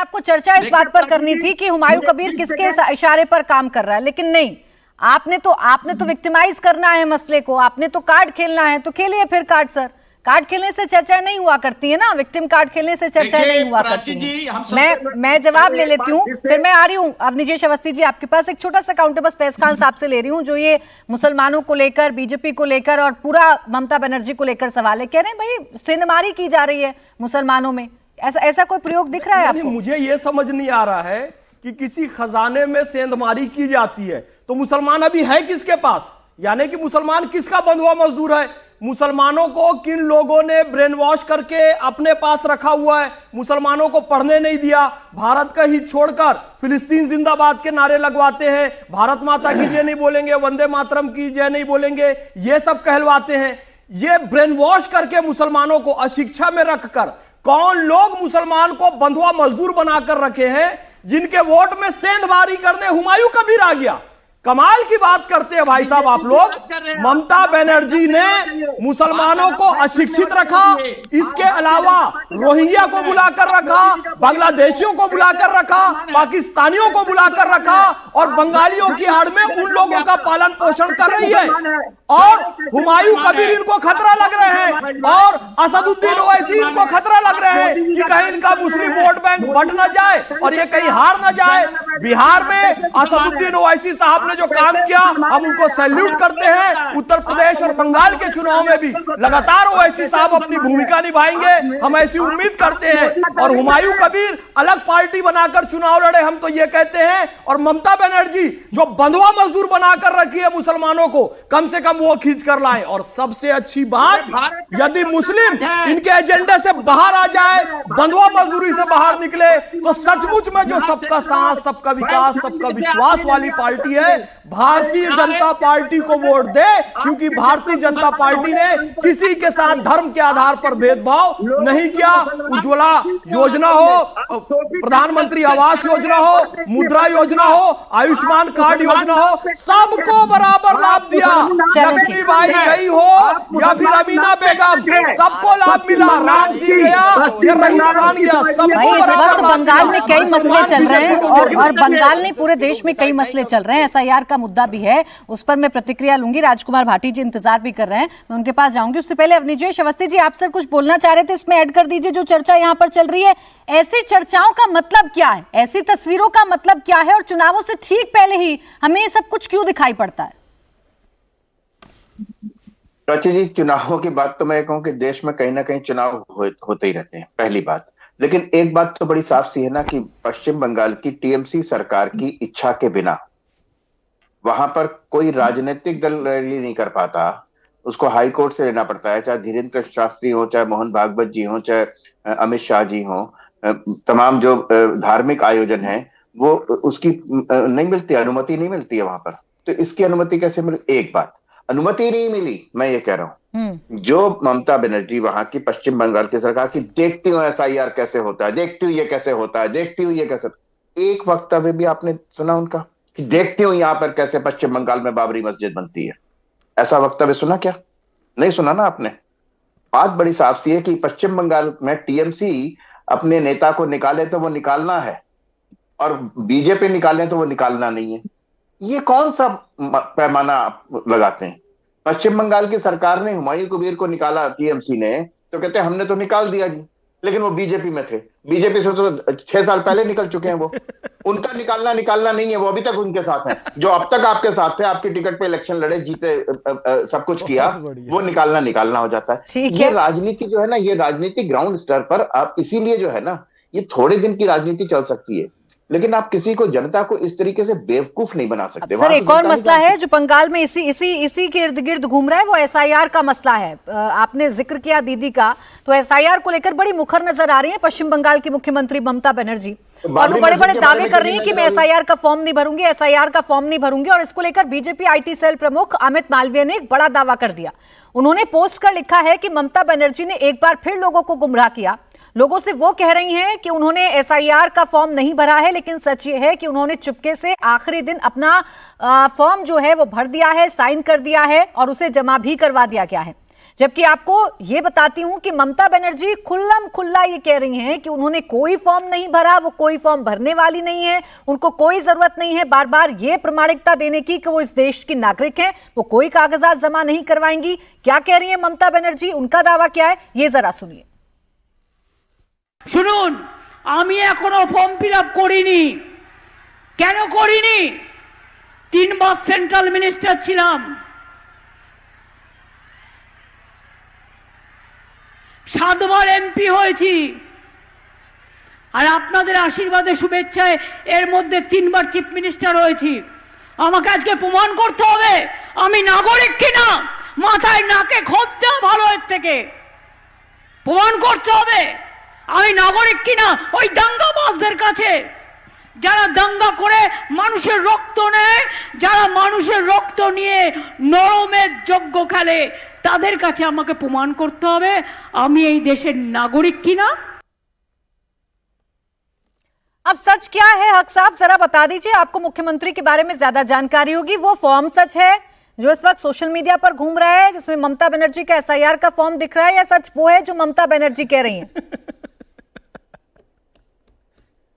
आपको चर्चा इस बात पर करनी थी कि हुमायूं कबीर किसके इशारे पर काम कर रहा है, लेकिन नहीं, आपने तो विक्टिमाइज करना है मसले को, आपने तो कार्ड खेलना है, तो खेलिए फिर कार्ड। सर, कार्ड खेलने से चर्चा नहीं हुआ करती है ना, विक्टिम कार्ड खेलने से चर्चा नहीं हुआ करती है। मैं जवाब ले लेती हूँ, फिर मैं आ रही हूँ अवनिजेश अवस्थी जी आपके पास। एक छोटा सा काउंटर बस फैज खान साहब से ले रही हूँ, जो ये मुसलमानों को लेकर, बीजेपी को लेकर और पूरा ममता बनर्जी को लेकर सवाल है। कह रहे हैं भाई सेंधमारी की जा रही है मुसलमानों में, ऐसा कोई प्रयोग दिख रहा है आपको? मुझे ये समझ नहीं आ रहा है कि किसी खजाने में सेंधमारी की जाती है तो मुसलमान अभी है किसके पास, यानी कि मुसलमान किसका बंधुआ मजदूर है? मुसलमानों को किन लोगों ने ब्रेन वॉश करके अपने पास रखा हुआ है? मुसलमानों को पढ़ने नहीं दिया, भारत का ही छोड़कर फिलिस्तीन जिंदाबाद के नारे लगवाते हैं, भारत माता की जय नहीं बोलेंगे, वंदे मातरम की जय नहीं बोलेंगे, ये सब कहलवाते हैं। ये ब्रेन वॉश करके मुसलमानों को अशिक्षा में रखकर कौन लोग मुसलमान को बंधुआ मजदूर बनाकर रखे हैं, जिनके वोट में सेंधमारी करने हुमायूं कबीर आ गया। कमाल की बात करते हैं भाई साहब आप लोग। ममता बनर्जी ने मुसलमानों को अशिक्षित रखा, इसके अलावा रोहिंग्या को बुलाकर रखा, बांग्लादेशियों को बुलाकर रखा, पाकिस्तानियों को बुलाकर रखा और बंगालियों की आड़ में उन लोगों का पालन पोषण कर रही है। और हुमायूं कबीर इनको खतरा लग रहे हैं और असदुद्दीन ओवैसी इनको खतरा लग रहे हैं कि कहीं इनका मुस्लिम वोट बैंक बढ़ ना जाए और ये कहीं हार ना जाए। बिहार में असदुद्दीन ओवैसी साहब जो काम किया हम उनको सैल्यूट करते हैं। उत्तर प्रदेश और बंगाल के चुनाव में भी लगातार ओवैसी साहब अपनी भूमिका निभाएंगे, हम ऐसी उम्मीद करते हैं। और हुमायूं कबीर अलग पार्टी बनाकर चुनाव लड़े, हम तो ये कहते हैं। और ममता बनर्जी जो बंधुआ मजदूर बनाकर रखी है मुसलमानों को, कम से कम वो खींच कर लाए। और सबसे अच्छी बात, यदि मुस्लिम इनके एजेंडे से बाहर आ जाए, बंधुआ मजदूरी से बाहर निकले, तो सचमुच में जो सबका साथ, सबका विकास, सबका विश्वास वाली पार्टी है, भारतीय जनता पार्टी को वोट दे। क्योंकि भारतीय जनता पार्टी ने किसी के साथ धर्म के आधार पर भेदभाव नहीं किया। उज्ज्वला योजना हो, प्रधानमंत्री आवास योजना हो, मुद्रा योजना हो, आयुष्मान कार्ड योजना हो, सबको बराबर लाभ दिया। लक्ष्मी बाई गई हो या फिर अमीना बेगम, सबको लाभ मिला। राम सिंह गया या रहीम खान गया, सबको बराबर। बंगाल में कई मसले चल रहे हैं और बंगाल नहीं पूरे देश में कई मसले चल रहे हैं। एसआईआर का मुद्दा भी है, उस पर मैं प्रतिक्रिया लूंगी। राजकुमार भाटी जी इंतजार भी कर रहे हैं, मैं उनके पास जाऊंगी। उससे पहले अवनिजेश अवस्थी जी आप सर कुछ बोलना चाह रहे थे, इसमें ऐड कर दीजिए। जो चर्चा यहाँ पर चल रही है, ऐसी चर्चाओं का मतलब क्या है, ऐसी तस्वीरों का मतलब क्या है, और चुनावों से ठीक पहले ही हमें ये सब कुछ क्यों दिखाई पड़ता है? प्राची जी, चुनावों की बात तो मैं कहूं कि देश में कहीं ना कहीं चुनाव होते ही रहते हैं, पहली बात। लेकिन एक बात तो बड़ी साफ सी है ना कि पश्चिम बंगाल की टीएमसी सरकार की इच्छा के बिना वहां पर कोई राजनीतिक दल रैली नहीं कर पाता। उसको हाई कोर्ट से लेना पड़ता है, चाहे धीरेन्द्र शास्त्री हो, चाहे मोहन भागवत जी हो, चाहे अमित शाह जी हो। तमाम जो धार्मिक आयोजन है वो उसकी नहीं मिलती, अनुमति नहीं मिलती है वहां पर। तो इसकी अनुमति कैसे मिली? एक बात, अनुमति नहीं मिली, मैं ये कह रहा हूं। जो ममता बनर्जी वहां की पश्चिम बंगाल की सरकार की, देखती हूँ एसआईआर कैसे होता है, देखती हूँ ये कैसे होता है, देखती हूँ ये कैसे। एक वक्तव्य भी आपने सुना उनका कि देखती हूँ यहां पर कैसे पश्चिम बंगाल में बाबरी मस्जिद बनती है? ऐसा वक्तव्य सुना क्या? नहीं सुना ना आपने। बात बड़ी साफ सी है कि पश्चिम बंगाल में टीएमसी अपने नेता को निकाले तो वो निकालना है और बीजेपी निकाले तो वो निकालना नहीं है। ये कौन सा पैमाना लगाते हैं? पश्चिम बंगाल की सरकार ने हुमायूं कबीर को निकाला टीएमसी ने, तो कहते हैं हमने तो निकाल दिया जी, लेकिन वो बीजेपी में थे, बीजेपी से तो 6 साल पहले निकल चुके हैं। वो उनका निकालना नहीं है, वो अभी तक उनके साथ है। जो अब तक आपके साथ थे, आपकी टिकट पे इलेक्शन लड़े, जीते, सब कुछ किया, वो निकालना हो जाता है। ये राजनीति जो है ना, ये राजनीति ग्राउंड स्तर पर आप, इसीलिए जो है ना, ये थोड़े दिन की राजनीति चल सकती है, लेकिन आप किसी को, जनता को इस तरीके से बेवकूफ नहीं बना सकते। सर, एक और मसला है जो बंगाल में इसी के इर्द गिर्द घूम रहा है, वो एसआईआर का मसला है। आपने जिक्र किया दीदी का, तो एसआईआर को लेकर बड़ी मुखर नजर आ रही है पश्चिम बंगाल की मुख्यमंत्री ममता बनर्जी, और वो बड़े बड़े दावे कर रही है कि मैं एसआईआर का फॉर्म नहीं भरूंगी, एसआईआर का फॉर्म नहीं भरूंगी। और इसको लेकर बीजेपी आईटी सेल प्रमुख अमित मालवीय ने एक बड़ा दावा कर दिया। उन्होंने पोस्ट कर लिखा है कि ममता बनर्जी ने एक बार फिर लोगों को गुमराह किया। लोगों से वो कह रही हैं कि उन्होंने एसआईआर का फॉर्म नहीं भरा है, लेकिन सच ये है कि उन्होंने चुपके से आखिरी दिन अपना फॉर्म जो है वो भर दिया है, साइन कर दिया है और उसे जमा भी करवा दिया गया है। जबकि आपको ये बताती हूं कि ममता बनर्जी खुल्लम खुल्ला ये कह रही हैं कि उन्होंने कोई फॉर्म नहीं भरा, वो कोई फॉर्म भरने वाली नहीं है, उनको कोई जरूरत नहीं है बार बार ये प्रमाणिकता देने की कि वो इस देश की नागरिक हैं, वो कोई कागजात जमा नहीं करवाएंगी। क्या कह रही है ममता बनर्जी, उनका दावा क्या है, ये जरा सुनिए। শুনুন, আমি এখনো ফর্ম ফিল আপ করিনি। কেন করিনি? 3 মাস সেন্ট্রাল মিনিস্টার ছিলাম, 7 বার এমপি হয়েছি, আর আপনাদের আশীর্বাদে শুভেচ্ছায় এর মধ্যে 3 বার চিফ মিনিস্টার হয়েছি। আমাকে আজকে প্রমাণ করতে হবে আমি নাগরিক কিনা। মাথায় নাকে খোঁজ দেওয়া ভালো এর থেকে। প্রমাণ করতে হবে আমি নাগরিক কিনা ওই দাঙ্গাবাজদের কাছে, যারা দাঙ্গা করে মানুষের রক্ত নেয়, যারা মানুষের রক্ত নিয়ে নরমের যজ্ঞ খেলে, তাদের কাছে আমাকে প্রমাণ করতে হবে আমি এই দেশের নাগরিক কিনা। अब सच क्या है हक साहब, जरा बता दीजिए। आपको मुख्यमंत्री के बारे में ज्यादा जानकारी होगी। वो फॉर्म सच है जो इस वक्त सोशल मीडिया पर घूम रहा है, जिसमें ममता बनर्जी का एसआईआर का फॉर्म दिख रहा है, या सच वो है जो ममता बनर्जी कह रही हैं?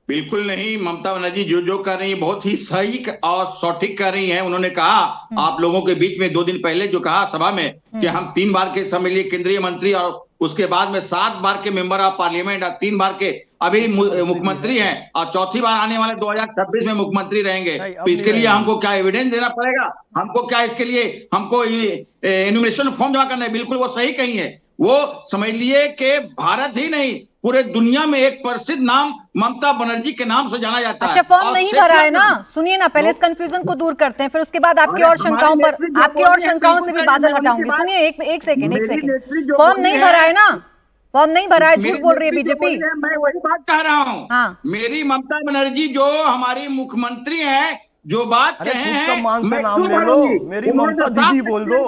बिल्कुल नहीं, ममता बनर्जी जो कर रही है बहुत ही सही और सटीक कर रही है। उन्होंने कहा आप लोगों के बीच में 2 दिन पहले जो कहा सभा में कि हम 3 बार के समय लिए केंद्रीय मंत्री और उसके बाद में 7 बार के मेंबर ऑफ पार्लियामेंट और 3 बार के अभी मुख्यमंत्री हैं और चौथी बार आने वाले 2026 में मुख्यमंत्री रहेंगे। तो इसके लिए हमको क्या एविडेंस देना पड़ेगा? हमको क्या इसके लिए हमको एनुमरेशन फॉर्म जमा करना है? बिल्कुल वो सही कही है। वो समझ लिए कि भारत ही नहीं पूरे दुनिया में एक प्रसिद्ध नाम ममता बनर्जी के नाम से जाना जाता है। अच्छा, फॉर्म नहीं भरा है ना? सुनिए ना, पहले इस कंफ्यूजन को दूर करते हैं, फिर उसके बाद आपकी और शंकाओं पर, आपकी और शंकाओं से भी बादल हटाऊंगी। सुनिए एक सेकंड, फॉर्म नहीं भरा है ना? फॉर्म नहीं भरा है, झूठ बोल रही है बीजेपी। मैं वही बात कह रहा हूँ। हाँ। मेरी ममता बनर्जी जो हमारी मुख्यमंत्री है, जो बात कहे हैं, सम्मान से नाम ले लो, मेरी ममता दीदी बोल दो।